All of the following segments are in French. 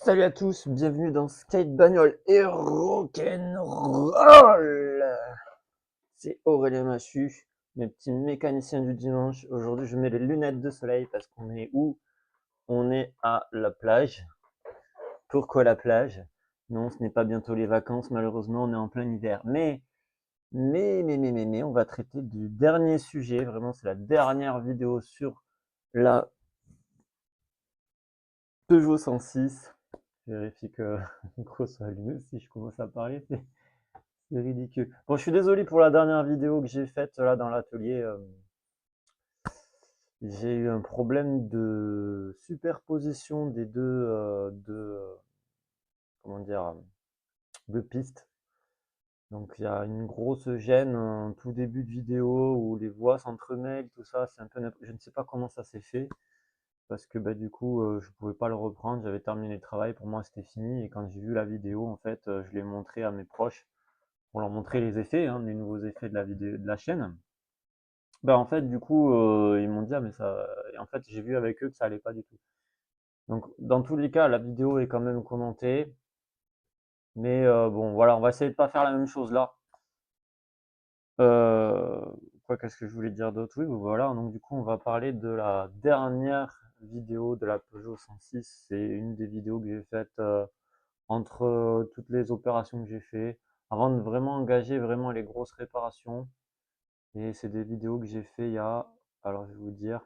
Salut à tous, bienvenue dans Skate Bagnole et Rock'n'Roll. C'est Aurélien Machu, mes petits mécaniciens du dimanche. Aujourd'hui, je mets les lunettes de soleil parce qu'on est où? On est à la plage. Pourquoi la plage? Non, ce n'est pas bientôt les vacances, malheureusement, on est en plein hiver. Mais, on va traiter du dernier sujet. Vraiment, c'est la dernière vidéo sur la Peugeot 106. Je vérifie que le micro soit allumé si je commence à parler. C'est ridicule. Bon, je suis désolé pour la dernière vidéo que j'ai faite là dans l'atelier. J'ai eu un problème de superposition des comment dire, deux pistes. Donc il y a une grosse gêne en tout début de vidéo où les voix s'entremêlent, tout ça. C'est un peu, je ne sais pas comment ça s'est fait parce que bah, du coup je pouvais pas le reprendre. J'avais terminé le travail, pour moi c'était fini. Et quand j'ai vu la vidéo, en fait, je l'ai montré à mes proches pour leur montrer les effets, hein, les nouveaux effets de la vidéo, de la chaîne. Bah, en fait, du coup, ils m'ont dit: «Ah mais ça» et en fait, j'ai vu avec eux que ça allait pas du tout. Donc dans tous les cas, la vidéo est quand même commentée, mais bon, voilà, on va essayer de pas faire la même chose là. Quoi, qu'est-ce que je voulais dire d'autre? Oui, voilà, donc du coup, on va parler de la dernière vidéo de la Peugeot 106. C'est une des vidéos que j'ai faites, entre, toutes les opérations que j'ai fait, avant de vraiment engager vraiment les grosses réparations et c'est des vidéos que j'ai fait il y a, alors je vais vous dire,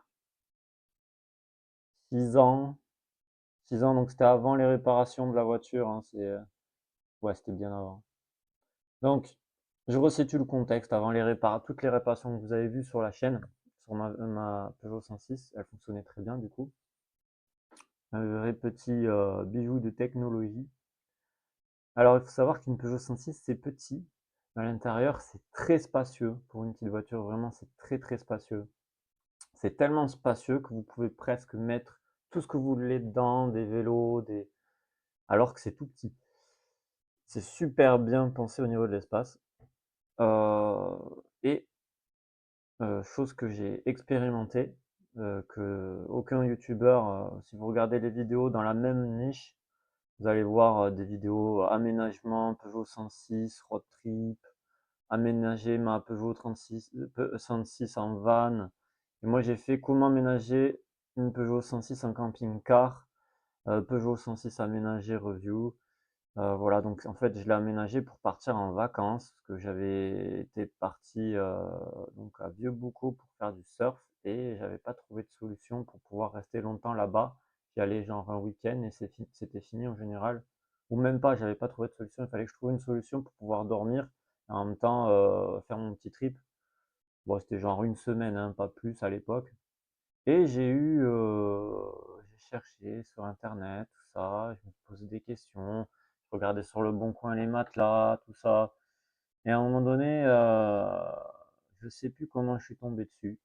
6 ans. 6 ans, donc c'était avant les réparations de la voiture, hein, ouais, c'était bien avant. Donc, je resitue le contexte avant toutes les réparations que vous avez vues sur la chaîne, sur ma Peugeot 106, elle fonctionnait très bien du coup. Un vrai petit bijou de technologie. Alors, il faut savoir qu'une Peugeot 106, c'est petit, mais à l'intérieur, c'est très spacieux. Pour une petite voiture, vraiment, c'est très très spacieux. C'est tellement spacieux que vous pouvez presque mettre tout ce que vous voulez dedans, des vélos, alors que c'est tout petit. C'est super bien pensé au niveau de l'espace. Et chose que j'ai expérimenté, que aucun youtubeur, si vous regardez les vidéos dans la même niche, vous allez voir des vidéos aménagement Peugeot 106, road trip, aménager ma Peugeot 36, 106 en van. Et moi j'ai fait comment aménager une Peugeot 106 en camping-car, Peugeot 106 aménagé review. Voilà, donc en fait, je l'ai aménagé pour partir en vacances, parce que j'avais été parti donc à Vieux-Boucau pour faire du surf et j'avais pas trouvé de solution pour pouvoir rester longtemps là-bas. J'y allais genre un week-end et c'était fini en général. Ou même pas, j'avais pas trouvé de solution, il fallait que je trouve une solution pour pouvoir dormir et en même temps faire mon petit trip. Bon, c'était genre une semaine, hein, pas plus à l'époque. Et j'ai cherché sur internet, tout ça, je me posais des questions, je regardais sur le bon coin les matelas, tout ça. Et à un moment donné, je sais plus comment je suis tombé dessus.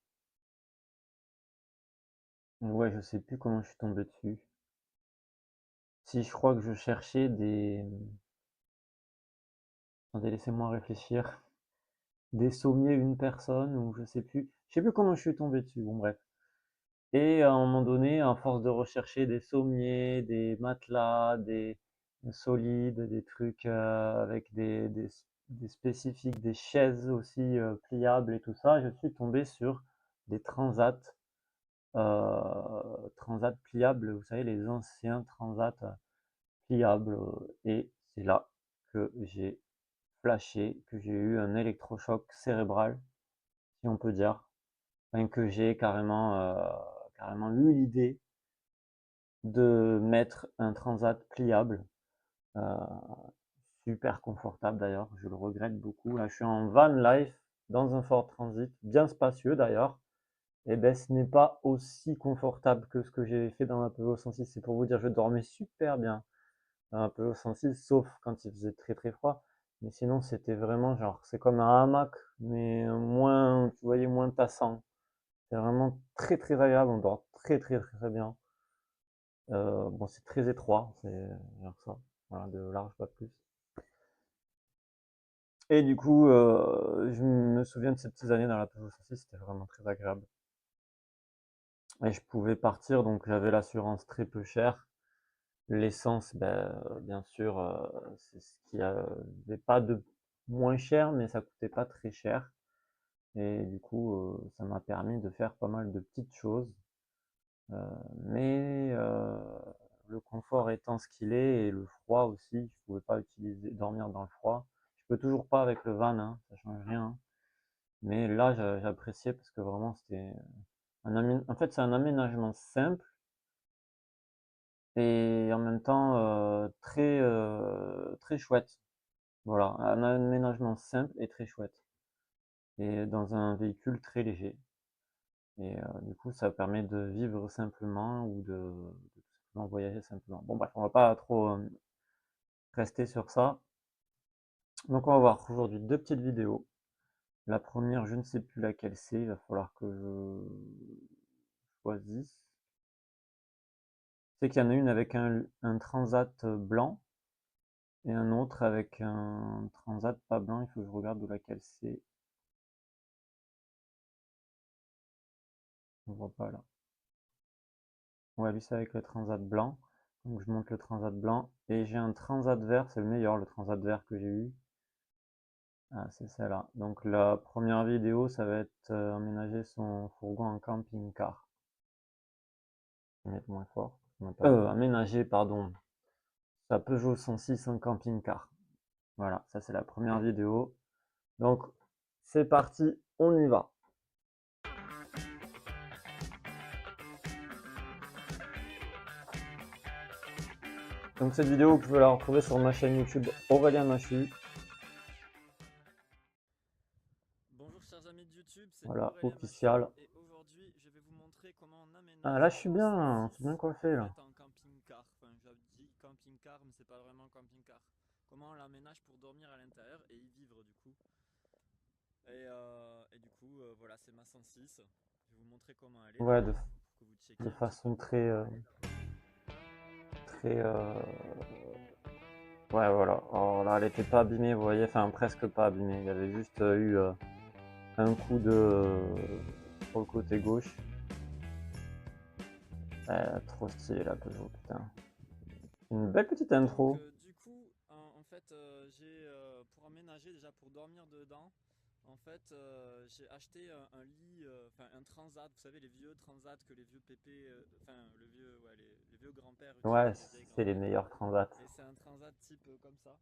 Ouais, je sais plus comment je suis tombé dessus. Si je crois que je cherchais des. Attendez, laissez-moi réfléchir. Des sommiers une personne, ou je sais plus. Je sais plus comment je suis tombé dessus, bon bref. Et à un moment donné, à force de rechercher des sommiers, des matelas, des solides, des trucs avec des spécifiques, des chaises aussi pliables et tout ça, je suis tombé sur des transats pliables, vous savez, les anciens transats pliables. Et c'est là que j'ai flashé, que j'ai eu un électrochoc cérébral, si on peut dire, enfin, que j'ai carrément eu l'idée de mettre un transat pliable, euh, super confortable d'ailleurs, je le regrette beaucoup. Là, je suis en van life dans un Ford Transit, bien spacieux d'ailleurs. Et ben, ce n'est pas aussi confortable que ce que j'ai fait dans la Peugeot 106. C'est pour vous dire, je dormais super bien dans la Peugeot 106, sauf quand il faisait très très froid. Mais sinon, c'était vraiment genre, c'est comme un hamac, mais moins, tu voyais, moins tassant. C'est vraiment très très agréable, on dort très très très, très bien. Bon, c'est très étroit, c'est genre ça, voilà, de large, pas plus. Et du coup, je me souviens de ces petites années dans la Peugeot 106, c'était vraiment très agréable. Et je pouvais partir, donc j'avais l'assurance très peu chère. L'essence, bien sûr, c'est ce qui avait pas de moins cher, mais ça coûtait pas très cher. Et du coup, ça m'a permis de faire pas mal de petites choses. Euh, mais le confort étant ce qu'il est, et le froid aussi, je pouvais pas dormir dans le froid. Je peux toujours pas avec le van, hein, ça change rien. Mais là, j'appréciais parce que vraiment, c'était en fait, c'est un aménagement simple et en même temps très chouette. Voilà, un aménagement simple et très chouette. Et dans un véhicule très léger. Et du coup, ça permet de vivre simplement ou de tout simplement voyager simplement. Bon, bref, on va pas trop rester sur ça. Donc, on va voir aujourd'hui deux petites vidéos. La première, je ne sais plus laquelle c'est, il va falloir que je choisisse. C'est qu'il y en a une avec un transat blanc et un autre avec un transat pas blanc. Il faut que je regarde de laquelle c'est. On voit pas là. Ouais, lui c'est avec le transat blanc. Donc je monte le transat blanc. Et j'ai un transat vert, c'est le meilleur, le transat vert que j'ai eu. Ah, c'est celle-là. Donc la première vidéo, ça va être aménager son fourgon en camping-car. Je vais mettre moins fort. Aménager, pardon, sa Peugeot 106 en camping-car. Voilà, ça c'est la première vidéo. Donc c'est parti, on y va. Donc cette vidéo, vous pouvez la retrouver sur ma chaîne YouTube Aurélien Machu. Bonjour chers amis de YouTube, c'est Voilà, Aurélien officiel. Machu et aujourd'hui je vais vous montrer comment on Ah aménage là je suis son bien, c'est 106 bien coiffé en là. fait en camping-car. Enfin j'ai dit camping-car mais c'est pas vraiment camping-car. Comment on l'aménage pour dormir à l'intérieur et y vivre du coup. Et du coup voilà c'est ma 106. Je vais vous montrer comment elle est Ouais, déjà pour que vous de checkiez un petit façon peu. très... Ouais, voilà. Alors là, elle était pas abîmée, vous voyez, enfin presque pas abîmée. Il y avait juste eu un coup sur le côté gauche. Trop stylé la Peugeot, putain. Une belle petite Donc intro. du coup en fait j'ai pour aménager déjà pour dormir dedans. En fait, j'ai acheté un lit, enfin un transat, vous savez les vieux transats que les vieux pépés, enfin le vieux, ouais, les vieux grands-pères Ouais, utilisaient, les vieilles c'est les grand-mères. meilleurs transats. Et c'est un transat type comme ça,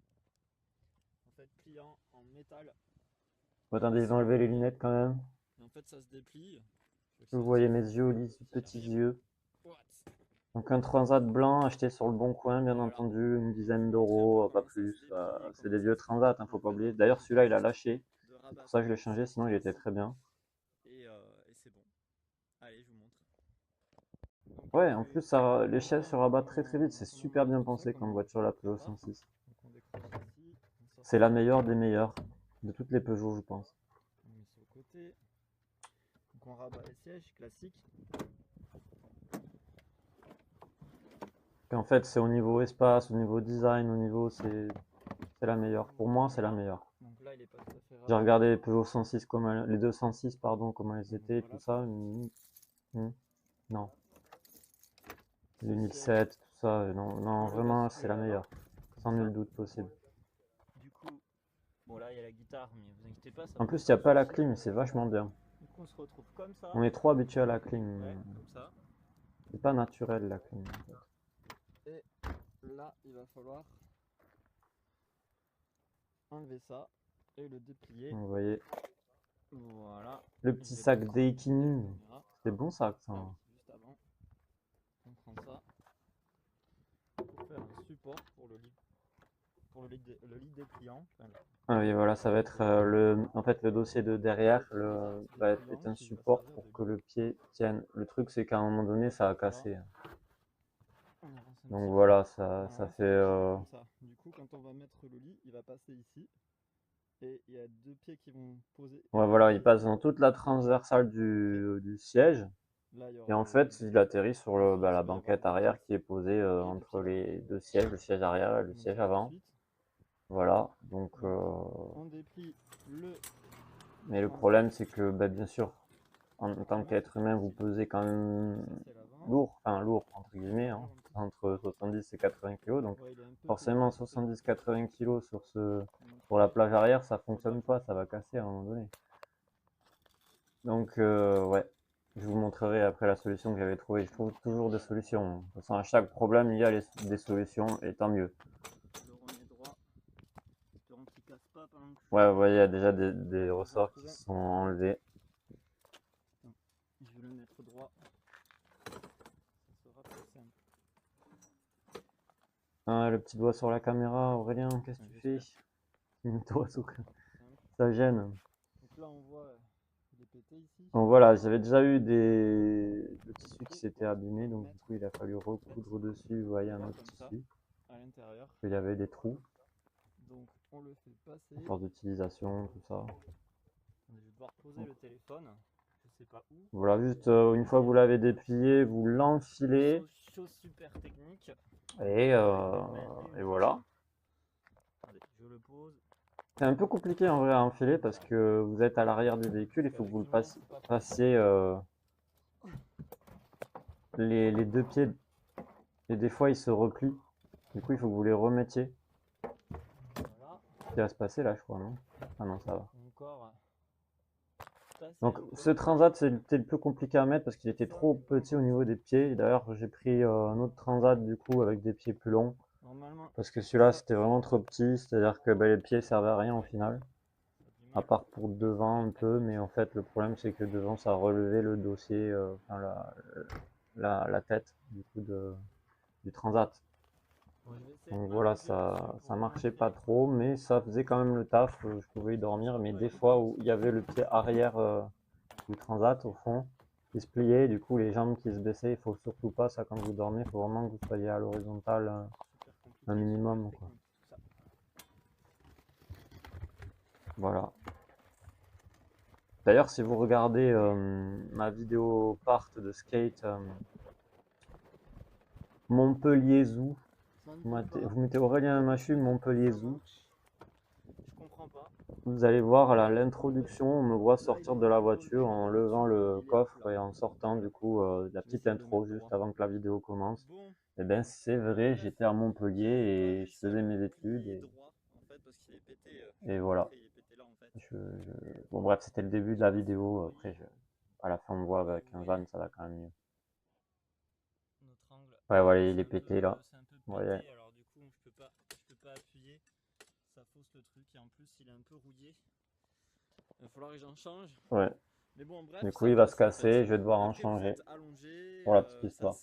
en fait pliant en métal, Bon, je sais pas attendez, si vous enlever les voyez. lunettes quand même. Et en fait ça se déplie, je vais Vous sortir voyez mes pour que yeux, vous petits cherchiez. yeux. What. Donc un transat blanc acheté sur le bon coin, bien Voilà, entendu, une je vais dizaine vous montrer un peu d'euros, pas comment ça se plus. déplie et C'est comment des ça vieux se met. transats, Moi faut en pas fait oublier. après il D'ailleurs, suffit celui-là, il a juste lâché. de C'est pour ça que rabattre je l'ai changé, cette sinon il était pièce très bien. et c'est bon. Allez, je vous montre. Donc Ouais, je en plus, vais les chaises se rabattent très très vite. C'est comme on super bien monte comme ça, pensé comme comme voiture, la Peugeot ça. 106. Donc on décroche ici, on sort C'est la ça, meilleure des meilleures de toutes les Peugeot, je pense. on met sur le côté. Donc on rabat les sièges, classique. Et en fait, c'est au niveau espace, au niveau design, c'est la meilleure. Pour moi, c'est la Voilà. meilleure. Donc là il est pas tout à fait J'ai rabattu. regardé les Peugeot 106, les 206, pardon, comment elles Donc étaient et tout voilà ça. quoi. Non, Les sièges 2007, tout ça. Non, non, on les vraiment, c'est bascule la là-bas, meilleure. Sans comme ça. nul doute possible. Du coup, bon là il y a la guitare, mais vous inquiétez pas, ça En pose plus, il n'y pas a de pas la soucis. clim, c'est vachement bien. Du coup on se retrouve comme ça. On est trop habitué à la Ouais, clim. comme ça. C'est pas naturel, la clim, en fait. Et là il va falloir enlever ça et le déplier. Vous voyez, Voilà. le Je petit vais pas sac trop abuser la Daikin. caméra. C'était bon sac, ça, Ah hein. oui, juste avant, on prend ça pour faire un support pour le lit dépliant. Enfin, Ah oui, voilà, ça va être en fait, le dossier de derrière les parties va être un dépliantes qui va support servir de pour que lit. le pied tienne. Le truc, c'est qu'à un moment donné, ça a Voilà, cassé. on avance un Donc petit peu. voilà, ça Voilà, fait. ça déchire comme ça. Du coup, quand on va mettre le lit, il va passer ici. Et il y a deux pieds qui vont poser Ouais, voilà, il passe ici. dans toute la transversale Ok. du siège. Là, il y Et aura en fait, il atterrit sur ensuite, la il va y avoir banquette deux pieds arrière qui ici est posée et deux entre pieds là-bas. les deux sièges, le siège arrière et le Donc siège avant. ensuite, Voilà, donc. on déplie le Mais le transat. problème, c'est que, bien sûr, en tant Voilà, qu'être humain, vous pesez quand même ça c'est l'avant. lourd, enfin lourd, entre guillemets, hein. entre 70 et 80 kg, donc Ouais, il est un peu forcément pesant, 70-80 kg je sur la plage arrière, ça fonctionne pas, ça va casser à un moment donné. Donc ouais, je vous montrerai après la solution que j'avais trouvée. Je trouve toujours des solutions. De toute façon, à chaque problème, il y a des solutions, et tant mieux. le remets droit. Espérons qu'il casse pas pendant que Ouais, vous voyez, il y a déjà des je vais ressorts qui retrouver. sont enlevés. Je vais le mettre droit. Ça sera plus simple. Ah, le petit doigt sur la caméra, Aurélien, qu'est-ce que tu fais? Toi, ça gêne. Donc là on voit il est pété ici. Donc voilà, j'avais déjà eu le tissu qui s'était abîmé, donc du coup il a fallu recoudre dessus, vous voyez, un autre tissu. À l'intérieur. Il y avait des trous, Donc on le fait passer. à force d'utilisation, tout ça. Je vais devoir poser le téléphone. Je sais pas où. Voilà, juste une fois que vous l'avez déplié, vous l'enfilez. Chose super technique. Et voilà. Allez, je le pose. C'est un peu compliqué en vrai à enfiler parce que vous êtes à l'arrière du véhicule, il faut que vous le passiez les deux pieds, et des fois ils se replient. Du coup, il faut que vous les remettiez. Voilà. Ce qui va se passer là, je crois, non? Ah non, ça va. Encore. Donc ce transat c'était le plus compliqué à mettre parce qu'il était trop petit au niveau des pieds. D'ailleurs j'ai pris un autre transat du coup avec des pieds plus longs. Parce que celui-là c'était vraiment trop petit, c'est-à-dire que les pieds servaient à rien au final. À part pour devant un peu, mais en fait le problème c'est que devant ça relevait le dossier, enfin la tête du coup du transat. Donc voilà, ça marchait pas trop, mais ça faisait quand même le taf, je pouvais y dormir, mais des fois où il y avait le pied arrière du transat au fond, qui se pliait, du coup les jambes qui se baissaient, il faut surtout pas ça quand vous dormez, il faut vraiment que vous soyez à l'horizontale un minimum, quoi. Voilà. D'ailleurs, si vous regardez ma vidéo part de skate Montpellier Zoo, vous mettez Aurélien Machu Montpellier Zoo, Je comprends pas. vous allez voir à l'introduction, on me voit sortir de la voiture en levant le coffre et en sortant du coup la petite intro juste avant que la vidéo commence. Et ben c'est vrai, j'étais à Montpellier et je faisais mes études et voilà. Bon bref, c'était le début de la vidéo, après à la fin on voit avec un van ça va quand même mieux. Ouais voilà, il est pété là. Ouais. Alors du coup je peux pas appuyer, ça fausse le truc et en plus il est un peu rouillé. Il va falloir que j'en change. Ouais. Mais bon bref. Du coup il va se casser, je vais devoir en changer. Pour la petite histoire.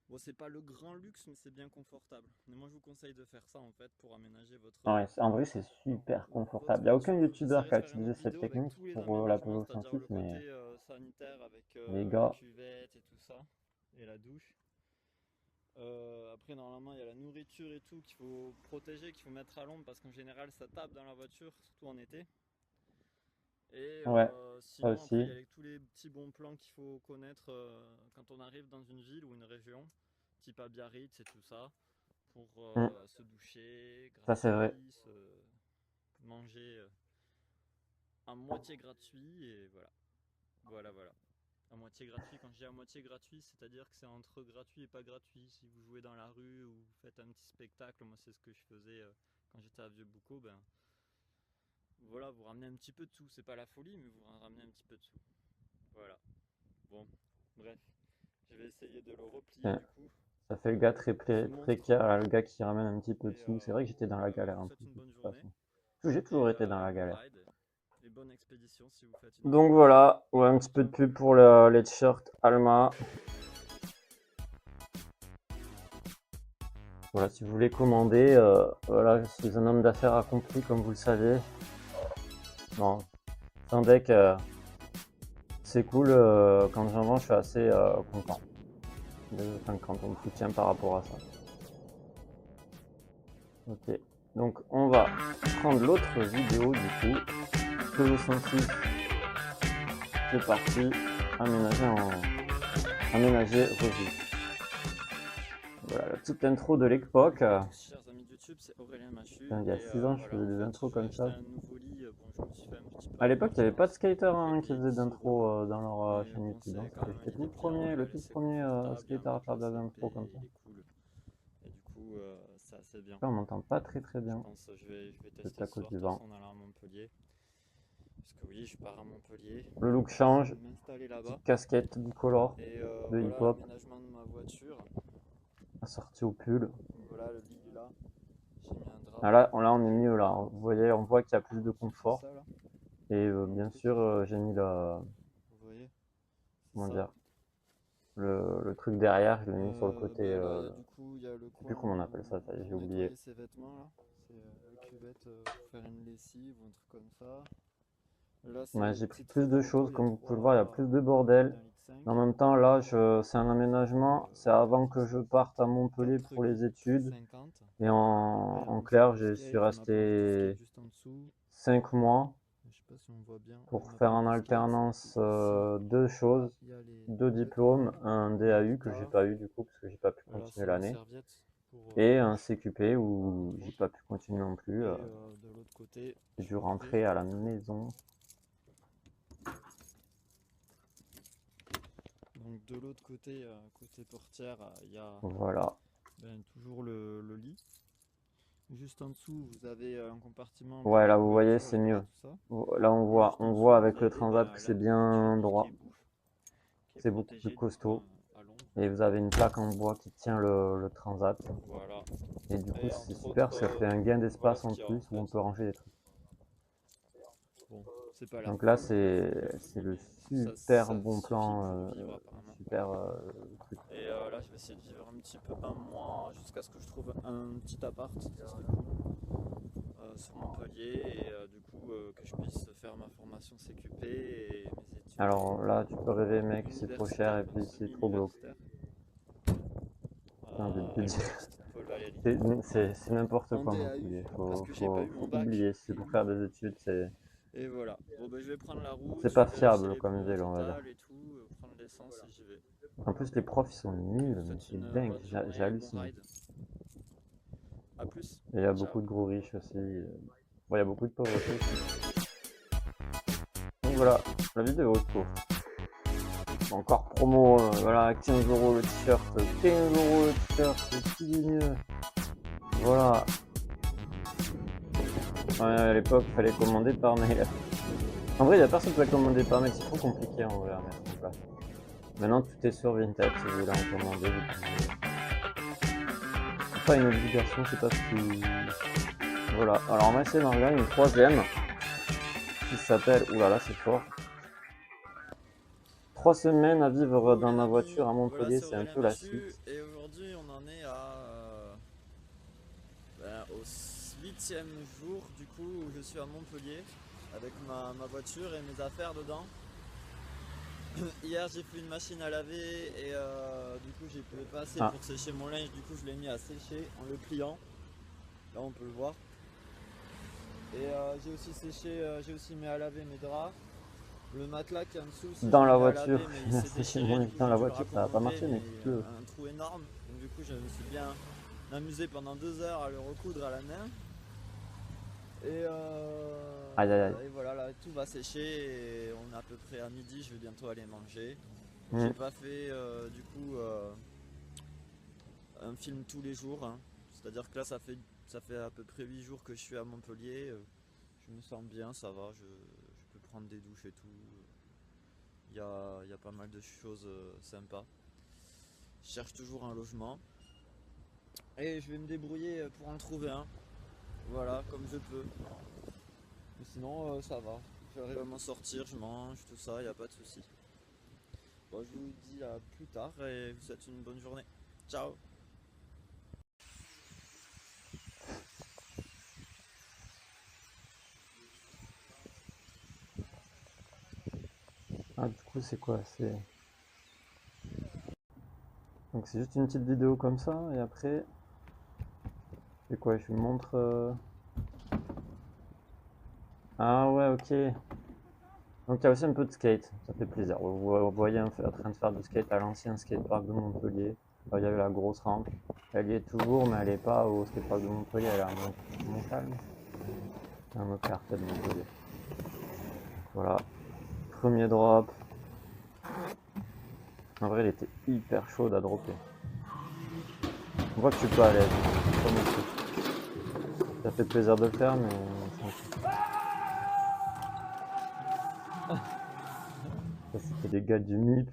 Bon, c'est pas le grand luxe, mais c'est bien confortable. Mais moi, je vous conseille de faire ça en fait pour aménager votre. Ouais, en vrai, c'est super confortable. Il n'y a aucun youtubeur qui a utilisé cette technique pour la Peugeot 106, mais sanitaire avec les la gars, cuvette et tout ça, et la douche. Après, normalement, il y a la nourriture et tout qu'il faut protéger, qu'il faut mettre à l'ombre parce qu'en général, ça tape dans la voiture, surtout en été. Et ouais, ça sinon, aussi. après, il y a tous les petits bons plans qu'il faut connaître quand on arrive dans une ville ou une région, type à Biarritz et tout ça, pour se doucher, Ça, c'est vrai. manger à moitié gratuit et voilà. Voilà. À moitié gratuit, quand je dis à moitié gratuit, c'est-à-dire que c'est entre gratuit et pas gratuit. Si vous jouez dans la rue ou vous faites un petit spectacle, moi c'est ce que je faisais quand j'étais à Vieux-Boucau, ben voilà, vous ramenez un petit peu de sous. C'est pas la folie, mais vous ramenez un petit peu de sous. Voilà. Bon, bref. Je vais essayer de le replier du coup. Ça fait le gars très précaire, le gars qui ramène un petit peu de sous. C'est vrai que j'étais dans la galère en plus, de toute façon. J'ai toujours été dans la galère. Et bonne expédition si vous faites donc voilà, ouais, un petit peu de pub pour les t-shirts Alma. Voilà, si vous voulez commander, voilà, je suis un homme d'affaires accompli, comme vous le savez. Non, Sandec, c'est cool, quand j'en vends, je suis assez content. Enfin, quand on me soutient par rapport à ça. Ok, donc on va prendre l'autre vidéo du coup. Peugeot 106, c'est parti, aménager revue. Voilà la petite intro de l'époque. Chers amis de YouTube, c'est Aurélien Machu. Il y a 6 ans, je faisais des intros comme ça. Un nouveau lit, bon, je me suis fait un petit peu à l'époque, il n'y avait pas de skaters qui faisaient d'intro dans leur chaîne YouTube. J'étais le tout premier skater à faire des intros comme ça. c'est assez bien. Là, on m'entend pas très Je bien, pense que je vais peut-être tester à ce cause soir, du de toute vent. façon, en allant à Montpellier. Parce que oui, je pars à Montpellier. Le look Je vais change, m'installer là-bas. petite casquette bicolore Et de voilà hip-hop, l'aménagement de ma voiture. assortie au pull. Voilà le lit là. J'ai mis un drap Ah, pour là, on est mieux là. Vous voyez, on voit qu'il y a plus de c'est confort. ça là. Et bien sûr, j'ai mis Vous voyez, c'est comment ça. dire, le truc derrière, je l'ai mis sur le côté. Ben là, du coup, il y a le Je sais plus coin comment on appelle ça, j'ai pour oublié. nettoyer ses vêtements là. C'est la cuvette pour faire une lessive ou un truc comme ça. Là, c'est Ouais, le j'ai pris petit plus de traîneau auto. choses, Il y a comme vous pouvez le voir, il y a plus de trois bordel. d'1,5 Mais en litre. même temps, là, c'est un aménagement, c'est avant que je parte à Quatre Montpellier pour les litres études. 50. Et Après, il y a en mon sac clair, de je suis skate et ma porte de skate resté juste en dessous. 5 mois Je sais pas si on voit bien. pour Ma faire porte en de skate. alternance Ici, deux choses, il y a les deux vêtements, diplômes, un la DAU que j'ai guitare. pas eu du coup parce que j'ai pas pu Là, continuer c'est ma l'année, serviette pour et la un douche, CQP où entre j'ai autres. pas pu continuer non plus. Et de l'autre côté, J'ai je dû vais ouvrir. rentrer à la maison. Donc de l'autre côté, côté portière, il y a Voilà. toujours le lit. Juste en dessous, vous avez un compartiment pour Ouais, les là vous voyez, couvertures, c'est les mieux. draps, tout ça. Là Et juste en on dessous, voit vous avec le avez transat que la c'est nourriture, bien tout ce qui est droit. bouffe, qui est C'est beaucoup plus protégé du coup costaud. à l'ombre. Et vous avez une plaque en bois qui tient le transat. Voilà. Et du coup, Et c'est entre super, autres, ça fait un gain voilà d'espace ce en qu'il y a en plus où fait. on peut ranger des trucs. Bon, c'est pas l'air Donc là, fou, c'est le ça, super ça bon suffit plan, pour vivre apparemment. super truc. Et là, je vais essayer de vivre un petit peu un mois jusqu'à ce que je trouve un petit appart, ça serait cool, sur Montpellier, et du coup que je puisse faire ma formation CQP et mes études Alors là, tu peux rêver, mec, c'est trop cher universitaires, et enfin puis c'est trop glauque. semi-universitaires, J'ai envie de te avec dire. la petite Paul Valéry. C'est n'importe En quoi DAU, Montpellier. parce que j'ai pas eu Faut mon bac. oublier. Si c'est pour faire des études, Et voilà. Bon, ben je vais prendre la route, c'est je pas vais vérifier fiable les comme bons ville, on va dire. étals et tout, prendre l'essence et j'y vais. En plus, les profs, ils sont Ok, je nuls, vous mais souhaite c'est une dingue. bonne J'ai journée, bon halluciné. ride. A plus. Et il y a Ciao. beaucoup de gros riches aussi. Bon, il y a beaucoup de pauvreté aussi. Donc voilà, la vidéo est courte. Encore promo, voilà, 15 € le t-shirt, 15 € le t-shirt, c'est qui est mieux. Voilà. Ouais, à l'époque, il fallait commander par mail. En vrai, il n'y a personne qui peut commander par mail, c'est trop compliqué en vrai à mettre en place. Maintenant, tout est sur Vinted, si vous voulez en commander. C'est pas une obligation, c'est pas ce qui... Voilà, alors on va essayer d'en regarder une troisième qui s'appelle... Oulala, c'est fort. 3 semaines à vivre Coucou dans les ma amis, voiture à voilà Montpellier, c'est c'est un Aurélien peu la Michu suite. et aujourd'hui on en est au 8e jour du coup où je suis à Montpellier avec ma voiture et mes affaires dedans. Hier j'ai fait une machine à laver et du coup j'ai pas assez pour sécher mon linge, du coup je l'ai mis à sécher en le pliant, là on peut le voir. Et j'ai aussi mis à laver mes draps. Le matelas qui est en dessous aussi, Dans je l'ai la mis à voiture, laver mais il s'est sécher déchiré, mon du linge coup dans j'ai la dû le voiture, ça va pas raccommoder, marcher, mais mais pleut. un trou énorme. Donc du coup je me suis bien amusé pendant 2 heures à le recoudre à la main. Et, Aïe aïe aïe. et voilà, là tout va sécher et on est à peu près à midi, je vais bientôt aller manger. Mm. J'ai pas fait du coup un film tous les jours, hein. C'est-à-dire que là ça fait à peu près 8 jours que je suis à Montpellier. Je me sens bien, ça va, je peux prendre des douches et tout. Il y a pas mal de choses sympas. Je cherche toujours un logement. Et je vais me débrouiller pour en trouver un. Voilà, comme je peux. Mais sinon, ça va. J'arrive à m'en sortir, je mange, tout ça, il n'y a pas de souci. Bon, je vous dis à plus tard et je vous souhaite une bonne journée. Ciao! Ah, du coup, c'est quoi? Donc c'est juste une petite vidéo comme ça, et après... C'est quoi? Je vous montre... Ah ouais, ok. Donc il y a aussi un peu de skate, ça fait plaisir. Vous voyez en train de faire du skate à l'ancien skatepark de Montpellier. Là, il y avait la grosse rampe. Elle y est toujours, mais elle n'est pas au skatepark de Montpellier, elle est à Montcalm. Un autre quartier de Montpellier. Voilà. Premier drop. En vrai, il était hyper chaud à dropper. On voit que tu peux à l'aise. Pas non plus. Ça fait plaisir de le faire, mais c'est un peu- ça, c'était des gars du MIP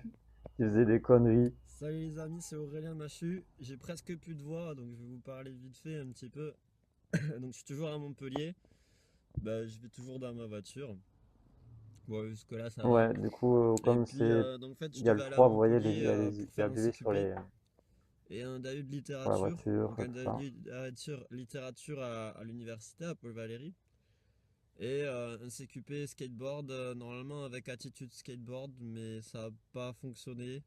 qui faisaient des conneries. Salut les amis, c'est Aurélien Machu. J'ai presque plus de voix, donc je vais vous parler vite fait un petit peu. Donc je suis toujours à Montpellier. Bah, je vais toujours dans ma voiture. Bon, jusque-là ça va. Ouais, du coup, Et comme puis, c'est, donc en fait, je il y a le devais aller à 3, vous voyez, Montpellier il pour y a faire un BV sur CQP les, et un DAU de pour la littérature. voiture, Donc un tout DAU ça. de littérature à l'université, à Paul Valéry. Et un CQP skateboard, normalement avec attitude skateboard, mais ça n'a pas fonctionné.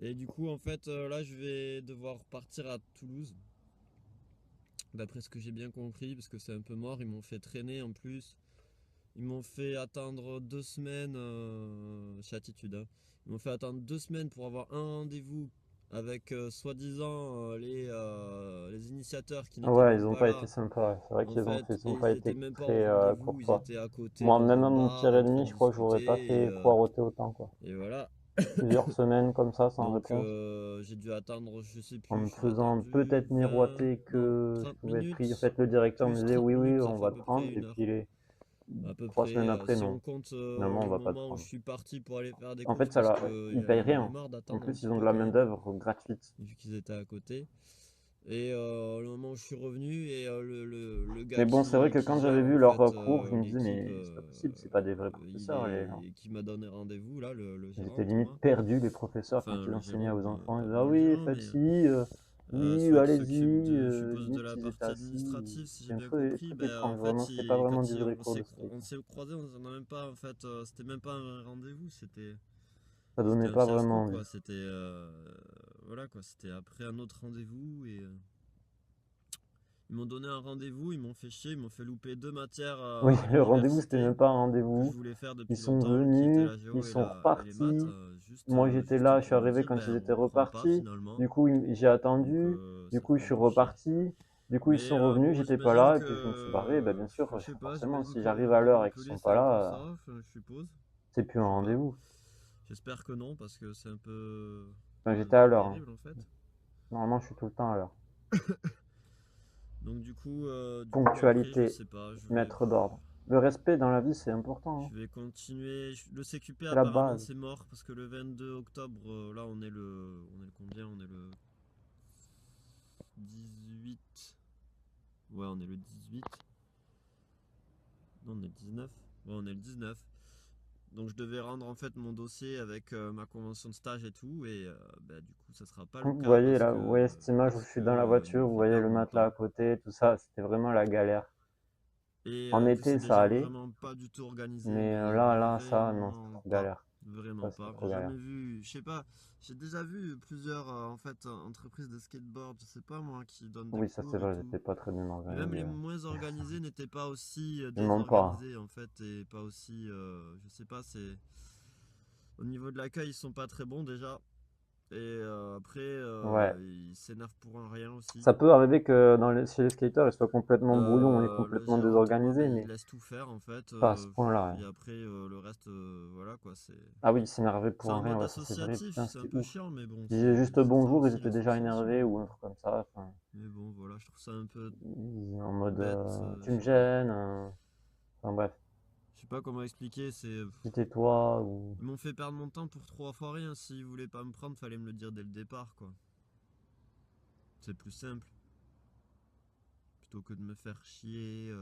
Et du coup, en fait, là, je vais devoir partir à Toulouse. D'après ce que j'ai bien compris, parce que c'est un peu mort, ils m'ont fait traîner en plus. Ils m'ont fait attendre 2 semaines chez Attitude, hein. Ils m'ont fait attendre 2 semaines pour avoir un rendez-vous avec soi-disant les initiateurs qui n'étaient Ouais, ils même ont pas pas été là. sympas. C'est vrai En qu'ils ont fait, fait, ils et ont ils pas étaient été même pas au très rendez-vous, ils courtois. étaient à côté Moi, dans même un à mon bar pire en train ennemi, de je crois que j'aurais pas discuter. fait poireauter autant, quoi. Et voilà. Plusieurs semaines comme ça, sans Donc réponse, j'ai dû attendre, je sais en plus, me j'ai faisant attendu peut-être 20, miroiter non, que je 30 pouvais être pris. En minutes, fait, le directeur me plus disait 30 oui, oui, minutes, ça on fait à va te peu près prendre. Et une heure. puis À peu 3 semaines près, après, si on non. compte Finalement, on le va pas te moment où prendre. je suis parti pour aller faire des En fait, courses ça parce leur, que ils payent j'en avais rien. marre En d'attendre un plus, petit ils ont de peu la quand main même, d'œuvre gratuite. vu qu'ils étaient à côté. Et le moment où je suis revenu, et le gars Mais bon, c'est vrai que qui quand gère j'avais vu en leurs fait cours, je me disais, l'équipe, mais c'est pas possible, c'est pas des vrais professeurs, les gens. qui m'a donné rendez-vous, là, le J'étais gérant, limite Thomas. perdu, les professeurs, quand Enfin, ils le enseignaient gérant, aux enfants. Ils disaient, ah moi le oui, gérant, faites mais ci, oui, celui qui s'occupe allez-y. de, je suppose, de Limite, la ils étaient partie assis. administrative, si j'ai C'était un bien compris. truc Ben, en étrange, fait, vraiment. C'était pas vraiment quand du vrai cours de skate. on s'est croisés, on n'a même pas, en fait, c'était même pas un rendez-vous, Ça c'était donnait un pas fiasco, vraiment envie. quoi. C'était, voilà, quoi. C'était après un autre rendez-vous et ils m'ont donné un rendez-vous, ils m'ont fait chier, ils m'ont fait louper 2 matières Oui, à le rendez-vous, c'était l'université même pas un que je rendez-vous. voulais faire Ils depuis sont longtemps, qui était venus, la ils géo sont et les maths. repartis. Moi, j'étais Juste là, je suis pour me arrivé dire, quand ben, ils on étaient reprend pas repartis. finalement. Du coup, j'ai Donc attendu. Du ça coup, fait je suis un peu chier. reparti. Du coup, ils Mais sont revenus, bon, j'étais pas j'imagine là, et puis je me suis barré. Bah, que, bien sûr, je sais pas, forcément, j'imagine si que j'arrive à l'heure et qu'ils Montpellier sont c'est pas un peu là, ça, enfin, je suppose. c'est plus Je un sais pas. rendez-vous. J'espère que non, parce que c'est Enfin, un j'étais à peu l'heure, hein. terrible en fait. Normalement, je suis tout le temps à l'heure. Donc du coup après, je Ponctualité, sais pas, maître d'ordre. Le respect dans la vie, c'est je important, hein. vais continuer. Le CQP C'est la apparemment base. c'est mort parce que le 22 octobre, là on est le combien? On est le 18. Ouais, on est le 18. Non, on est le 19. Ouais, on est le 19. Donc je devais rendre en fait mon dossier avec ma convention de stage et tout, et bah, du coup ça sera pas le Vous cas voyez là, vous voyez cette image où je suis dans la ils m'ont voiture, vous fait voyez perdre le mon matelas à temps. côté, tout ça, c'était vraiment la galère. Et En que c'est été, des ça gens allait, vraiment pas du tout organisés, mais mais ça, non, c'était vraiment trop pas. galère. Vraiment Ça, c'était pas. trop J'ai galère. jamais vu, je sais pas, j'ai déjà vu plusieurs en fait entreprises de skateboard, je sais pas moi, qui donnent des Oui, ça c'est cours et vrai, tout. j'étais pas très bien Mais même organisé. les moins organisés n'étaient pas aussi Ils mentent pas. désorganisés en fait, et pas aussi, je sais pas, c'est au niveau de l'accueil ils sont pas très bons déjà. Et après, Ouais. ils s'énervent pour un rien aussi. Ça peut arriver que chez les skateurs, ils soient complètement brouillons et Le complètement gérant Thomas, ben, désorganisés, il mais laisse tout faire en fait. pas à ce point-là, Et hein. après, le reste, voilà quoi. Ah oui, ils s'énervaient C'est pour en un rien, mode ouais, ça c'est vrai, associatif, putain, c'est un c'était peu ouf. chiant, mais bon, Ils disaient juste c'est ça bonjour, ils aussi étaient déjà l'association. énervés ou un truc comme ça. Enfin, Mais bon, voilà, je trouve ça un peu en mode bête, tu je me sais pas. gênes. Enfin bref, Je sais pas comment expliquer, dis tais-toi ou. Ils m'ont fait perdre mon temps pour 3 fois rien. S'ils voulaient pas me prendre, fallait me le dire dès le départ, quoi. C'est plus simple. Plutôt que de me faire chier.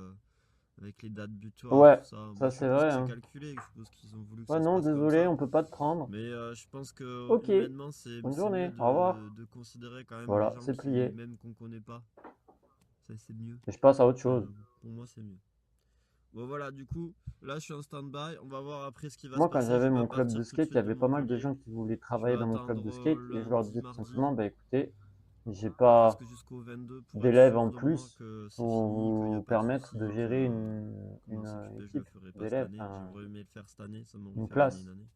Avec les dates butoirs, Ouais, tout ça. Bon, ça je c'est suppose vrai, que c'est hein. calculé, je suppose qu'ils ont voulu que Ouais, ça se non, passe comme désolé, ça. on peut pas te prendre. Mais je pense que Ok, humainement, bonne c'est mieux journée, au revoir. de considérer quand même les Voilà, gens c'est qui, plié. même qu'on connaît pas. Ça, c'est mieux. Et je passe à autre chose. Enfin, pour moi, c'est mieux. Bon, voilà, du coup, là, je suis en stand-by. On va voir après ce qui va se Moi, quand passer. Je j'avais vais pas mon club de partir tout de skate, il y suite de avait pas mal de Montpellier. gens qui voulaient Je vais travailler dans mon club attendre de skate et je leur lundi, disais tout mardi, simplement, bah écoutez, j'ai presque pas jusqu'au 22 pour être d'élèves sûr en de moi plus que c'est pour fini, qu'il n'y a vous pas de permettre de soucis, gérer que mon une CQP, je le équipe ferai pas cette d'élèves, année. enfin, J'aurais aimé le faire cette année, ça m'aurait une fait gagner une classe. année.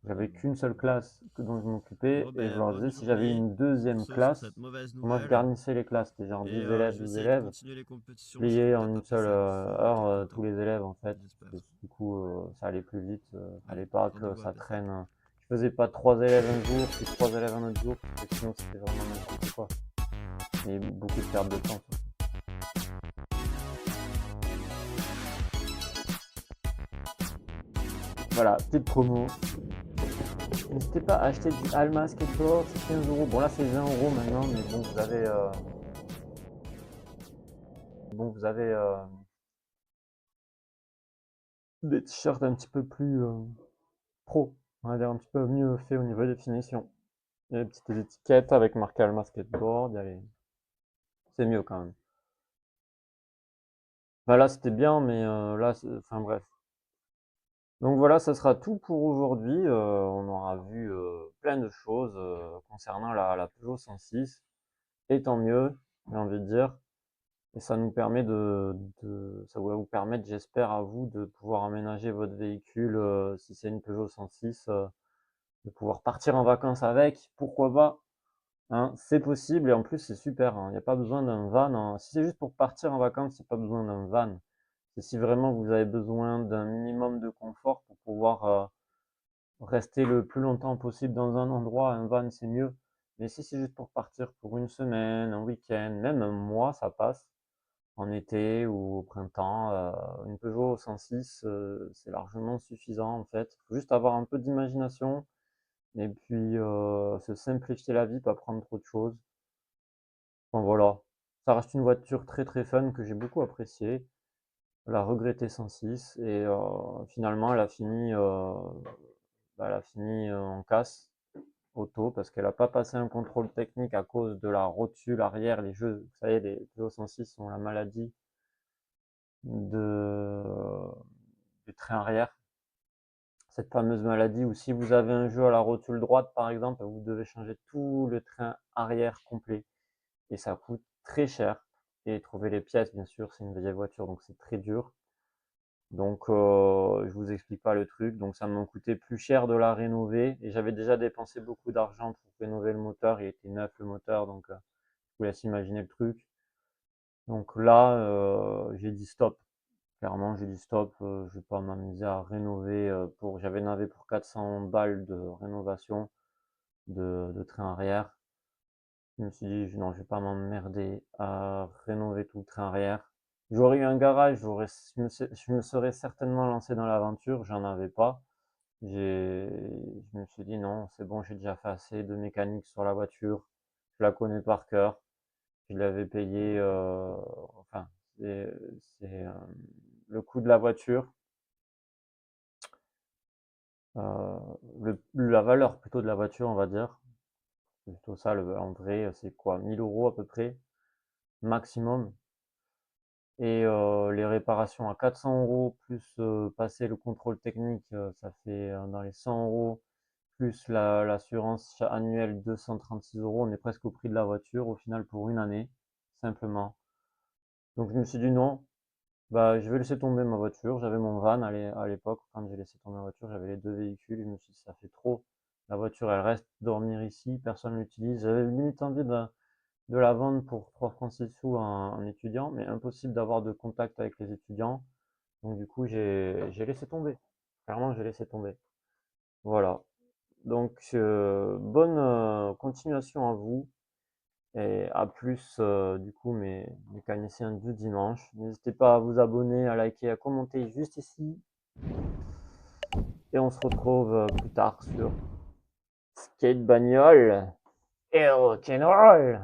J'avais Bon, qu'une seule classe dont je m'occupais bon, et je ben, leur disais bonne si j'avais journée une deuxième sur cette classe, mauvaise moi je nouvelle. garnissais les classes, c'était genre Et 10 élèves, je vais 12 essayer de élèves, continuer les compétitions. Je pliés serai en peut-être une appelé seule samedi heure quelque tous temps, les élèves en fait. j'espère. Du coup, ça allait plus vite, fallait Allez, pas que rendez-vous à ça Pessac. traîne. Je faisais pas 3 élèves un jour, puis 3 élèves un autre jour, parce que sinon c'était vraiment n'importe quoi. et beaucoup de perte de temps. Voilà, petite promo. N'hésitez pas à acheter du Alma Skateboard, c'est 15 €. Bon là c'est 20 € maintenant, mais bon vous avez des t-shirts un petit peu plus pro, on va dire un petit peu mieux fait au niveau des finitions. Il y a des petites étiquettes avec marqué Alma Skateboard, c'est mieux quand même. Bah là c'était bien, mais là, enfin bref. Donc voilà, ça sera tout pour aujourd'hui. On aura vu plein de choses concernant la Peugeot 106, et tant mieux, j'ai envie de dire. Et ça nous permet ça va vous permettre, j'espère, à vous de pouvoir aménager votre véhicule, si c'est une Peugeot 106, de pouvoir partir en vacances avec, pourquoi pas, hein, c'est possible et en plus c'est super, hein, il n'y a pas besoin d'un van, hein. Si c'est juste pour partir en vacances, il n'y a pas besoin d'un van. C'est si vraiment vous avez besoin d'un minimum de confort pour pouvoir rester le plus longtemps possible dans un endroit, un van c'est mieux. Mais si c'est juste pour partir pour une semaine, un week-end, même un mois, ça passe. En été ou au printemps, une Peugeot 106, c'est largement suffisant en fait. Il faut juste avoir un peu d'imagination et puis se simplifier la vie, pas prendre trop de choses. Enfin voilà, ça reste une voiture très très fun que j'ai beaucoup appréciée. La regrettée 106 et finalement elle a fini en casse auto parce qu'elle n'a pas passé un contrôle technique à cause de la rotule arrière. Les jeux, vous savez, les Peugeot 106 ont la maladie de, du train arrière. Cette fameuse maladie où si vous avez un jeu à la rotule droite par exemple, vous devez changer tout le train arrière complet et ça coûte très cher. Et trouver les pièces, bien sûr, c'est une vieille voiture donc c'est très dur. Donc je vous explique pas le truc, donc ça m'a coûté plus cher de la rénover et j'avais déjà dépensé beaucoup d'argent pour rénover le moteur, il était neuf le moteur donc je vous laisse imaginer le truc. Donc là j'ai dit stop. Clairement, j'ai dit stop, je vais pas m'amuser à rénover j'avais navé pour 400 balles de rénovation de train arrière. Je me suis dit, non, je vais pas m'emmerder à rénover tout le train arrière. J'aurais eu un garage, je me serais certainement lancé dans l'aventure, j'en avais pas. Je me suis dit, non, c'est bon, j'ai déjà fait assez de mécanique sur la voiture, je la connais par cœur, je l'avais payé, enfin, c'est le coût de la voiture. La valeur plutôt de la voiture, on va dire. C'est plutôt ça, en vrai, c'est quoi? 1000 € à peu près, maximum. Et les réparations à 400 € plus passer le contrôle technique, ça fait dans les 100 € plus l'assurance annuelle 236 €. On est presque au prix de la voiture au final pour une année, simplement. Donc je me suis dit non, bah je vais laisser tomber ma voiture. J'avais mon van à l'époque, quand j'ai laissé tomber ma voiture, j'avais les deux véhicules. Et je me suis dit ça fait trop. La voiture elle reste dormir ici, personne l'utilise. J'avais limite envie de la vendre pour 3 francs 6 sous en étudiant, mais impossible d'avoir de contact avec les étudiants. Donc du coup j'ai laissé tomber. Clairement j'ai laissé tomber. Voilà. Donc bonne continuation à vous. Et à plus, du coup, mes mécaniciens du dimanche. N'hésitez pas à vous abonner, à liker, à commenter juste ici. Et on se retrouve plus tard sur Skate Bagnole et rock'n'roll.